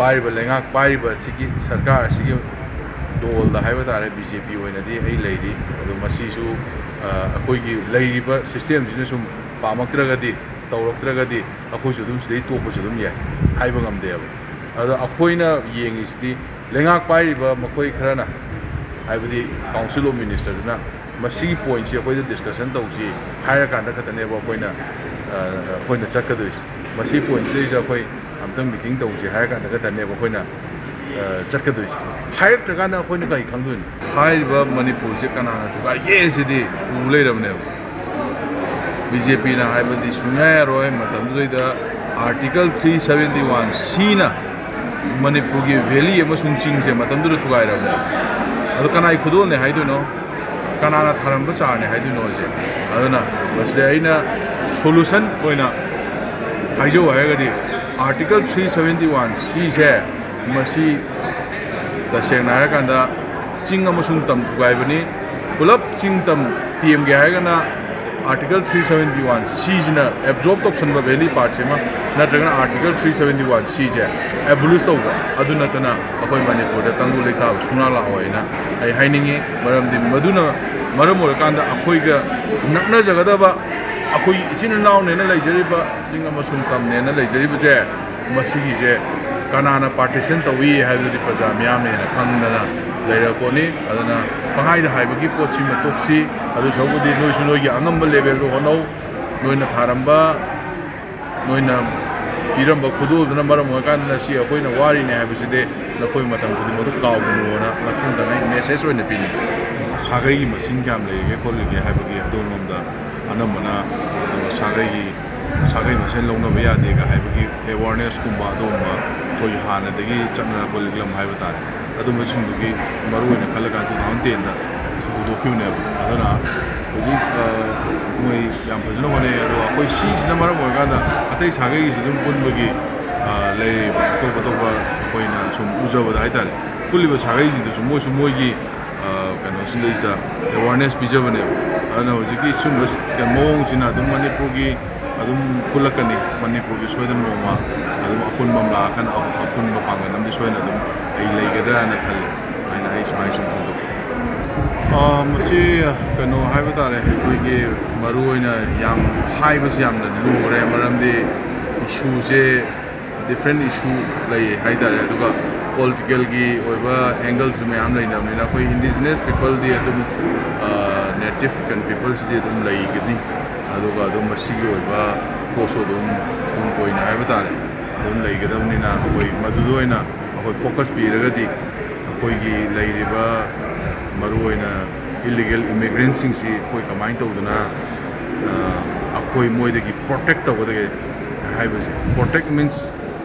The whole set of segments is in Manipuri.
पारिबा लेंगाक पारिबा सिगी सरकार सिगी दोलदा हाइबा तारे बीजेपी ओइनदी एई लेरी अदु मसीसु अखोइगी लेरिबा सिस्टम सिने सुम पामक्त्रगदी तौरक्त्रगदी अखोइसु दुम सिदे तोपसु दुम याय हाइबा ngamदेब अदु अखोइना येंगिसदी लेंगाक पारिबा मखोइ खरना हाइबदी काउंसिल ऑफ मिनिस्टरना मसीगी पॉइंट से अखोइदा डिस्कशन तौसी हाइरा कांदा खतनेबा अखोइना चक्कदोइस मसी पॉइंट से अखोइ अमतंग मीटिंग तौसी हाइरा कांदा खतनेबा अखोइना चक्कदोइस हाइरक्त्रकांदा अखोइना कई खंगदोइन हाइबा मणिपुर से कनाना थुगा ये सिदी उ लेरबने बीजेपी ना हाइबदी सुन्याय रोय मतमदुइदा आर्टिकल 371 सी ना मणिपुर की वैली अमसुंग चिंग से मतमदुर थुगाइरबने अदु कनाई खुदोलने हाइदोनो कनाना थारंबा चारने हाइदोनो जे अदुना बसले आइना सोल्यूशन कोइना हाइजो हायगदी आर्टिकल 371 सी से मसी तसेंगना हायकांदा चिंग अमसुंग तम थुगाइबनी पुलप चिंग तम टीएमगे हायगना आर्टिकल 371 सी जिना एब्जॉर्ब तौसनबा वैली पार्ट से नत्रगना आर्टिकल 371 सी जे एबुलिश तौबा अदु नतना अखोइ मणिपुर दा तंगु लेखा सुना लाओइना आई हाइनिंगे मरमदि मदुना मरम ओरकांदा अखोइगा नक्ना जगदबा अखोइ इचिन नाव नेना लेजरिबा सिंग अमसुंग तम नेना लेजरिबा जे मसिगी जे कनाना पार्टीशन तवी हाइबदि प्रजा मियाम नेना खंगना लेरपोनी अदना पंगाइदा हाइबगी पोछि मतोक्सी अदु सबुदि नोइसु नोइगी अंगम लेवल दो होनो नोइना थारंबा नोइना पिरंबा खुदुदना मरम ओरकांदा सि अखोइना वारिने हाइबसिदे नखोइ मतम खुदि मदु कावबुनोना मसिंग दना मेसेज ओइना पिनि सागैगी मसिंग क्याम लेगे खोलिगे हाइबगी अदोलमदा अनमना सागै मसेन लौनबा यादेगा हाइबगी अवेयरनेस कुंबा अदोमा कोई हानदगी चन्ना बोलिग्लम हाइबा तारे अदुम मसिंदुगी मरुओइना खलगा 2010 दा सुदोखिउने अदना होजि मोइ याम फजनो होने अदो अखोइ सिसिना मरम ओरगादा अतै सागैगी सिदुम पुनबगी ले तोबा अखोइना सुम उजबदा हाइतारे पुलिबा सागैजिदु सुम मोइगी कनो सिलेजा अवेयरनेस पिजबने अदना होजिकी सुमस के मोंगसिना अदुम मणिपुरगी अदुम पुलकनी मणिपुरगी सोयदन मोमा अदुम अपुनबम लाखन अपुनबा पांगन नमदि सोयना अदुम आई लेगदराना खल्ले आइना आई स्माइ सुम पुदो मसी कनो हाइबा तारे कोइगी मरुओइना याम हाइबस यामना लुरे मरमदि इशू से डिफरेंट इशू लई हाइदारे अदुगा पॉलिटिकल की ओइबा एंगल से मैम लेना कोई इंडिजिनस पीपल दी अदुम नेटिव कन पीपल्स दी अदुम लेगदी अदुगा अदुम मसीगी ओइबा पोसो अदुम कोइना हाइबा तारे अदुम लेगदबनिना कोई मदुदोइना अखोइ फोकस पीरगदी अखोइगी लेरिबा मरुओइना इलीगल इमिग्रेंट सिंग सी कोई कमाइन तौदना अखोइ मोइदगी प्रोटेक्ट तौदगे हाइबसे प्रोटेक्ट मीन्स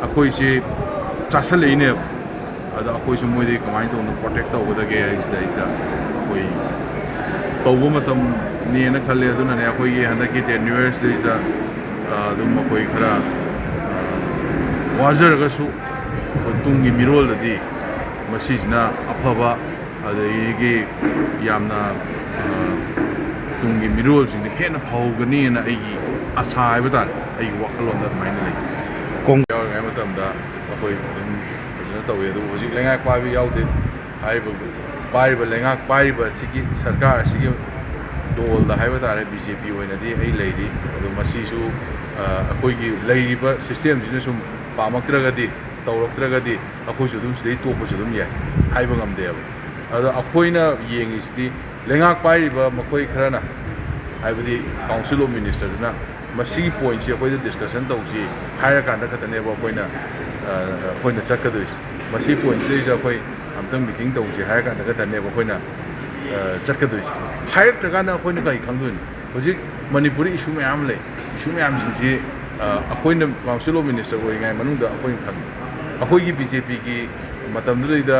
अखोइ से चासलेइने अदा अखोइसु मोइदगी कमाइन तौना प्रोटेक्ट तौदगे इजदा अखोइ तौबो मतम नेना खल्ले अदुना ने अखोइगी हंदकी 10 years दिजा अदुम अखोइ खरा वाजरगसु तुंगी मिरोलदि मसिजना अफबा अदगी यामना तुंगी मिरोल सिंग हेन फाउगनी ना आइगी आशा हाइबा तारे आइगी वखलोंदा माइना लई कोंग यावगा मतमदा अखोइ अदुम फजना तौवे अदु होजिक लेंगाक पाबी यावदे हाइबा पारिबा लेंगाक पारिबा सिगी सरकार सिगी दोलदा हाइबा तारे बीजेपी ओइनदी एई लेरी अदु मसीसु अखोइगी लेरिबा सिस्टम सिने सुम पामक्त्रगदी तौरक्त्रगदी अखोइसु दुम सिदे तोपसु दुम याय हाइबा ngamदेब अदु अखोइना येंगिसदी लेंगाक पारिबा मखोइ खरना हाइबदी काउंसिल ऑफ मिनिस्टरना मसीगी पॉइंट से अखोइदा डिस्कशन तौसी हाइरा कांदा खतनेबा अखोइना चक्कदोइस मसी पॉइंट से अखोइ अमतंग मीटिंग तौसी हाइरा कांदा खतनेबा अखोइना चक्कदोइस हाइरक्त्रकांदा अखोइना कई खंगदोइन होजिक मणिपुरी इशू मैम ले इशू मैम सिंगसी अखोइना काउंसिल ऑफ मिनिस्टर ओइगाय मनुंगदा अखोइना खंग अखोइगी बीजेपी की मतमदुदा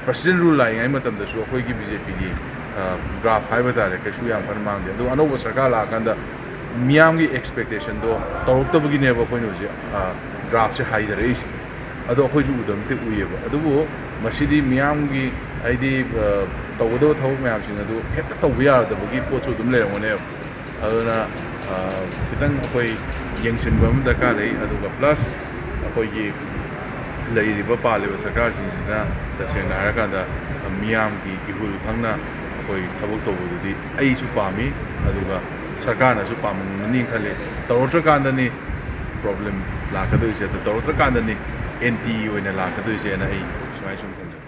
प्रेसिडेंट रूल लाइंगाय मतमदसु अखोइगी बीजेपी की ग्राफ हाइबा तारे कैसु याम फन मांगदे अदु अनौबा सरकार लाकांदा मियामगी एक्सपेक्टेशन दो तौरक्तबगिनेबा अखोइना होजि ग्राफ से हाइदरेइस अदो अखोइजु उदमते उयेबा अदुबो मसिदी मियामगी आइदी तौगदो थौ मैमसिंग अदु हेक्ता तौबा यादबगी पोचु दुम लेरमोने अदुना खितंग अखोइ येंसिनबा दरकार लई अदुगा प्लस अखोइगी ꯂꯩꯔꯤꯕ ꯄꯥꯜꯂꯤꯕ ꯁꯔꯀꯥꯔꯁꯤꯡꯁꯤꯅ ꯇꯁꯦꯡꯅ ꯍꯥꯏꯔꯀꯥꯟꯗ ꯃꯤꯌꯥꯝꯒꯤ ꯏꯍꯨꯜ ꯈꯪꯅ ꯑꯩꯈꯣꯏ ꯊꯕꯛ ꯇꯧꯕꯗꯨꯗꯤ ꯑꯩꯁꯨ ꯄꯥꯝꯃꯤ ꯑꯗꯨꯒ ꯁꯔꯀꯥꯔꯅꯁꯨ ꯄꯥꯝꯃꯝꯒꯅꯤ ꯈꯜꯂꯤ ꯇꯧꯔꯛꯇ꯭ꯔꯀꯥꯟꯗꯅꯤ ꯄ꯭ꯔꯣꯕ꯭ꯂꯦꯝ ꯂꯥꯛꯀꯗꯣꯏꯁꯦ ꯑꯗꯨ ꯇꯧꯔꯛꯇ꯭ꯔꯀꯥꯟꯗꯅꯤ ꯑꯦꯟꯇꯤ ꯑꯣꯏꯅ ꯂꯥꯛꯀꯗꯣꯏꯁꯦꯅ ꯑꯩ ꯁꯨꯃꯥꯏꯅ ꯁꯨꯝ ꯊꯝꯖꯒꯦ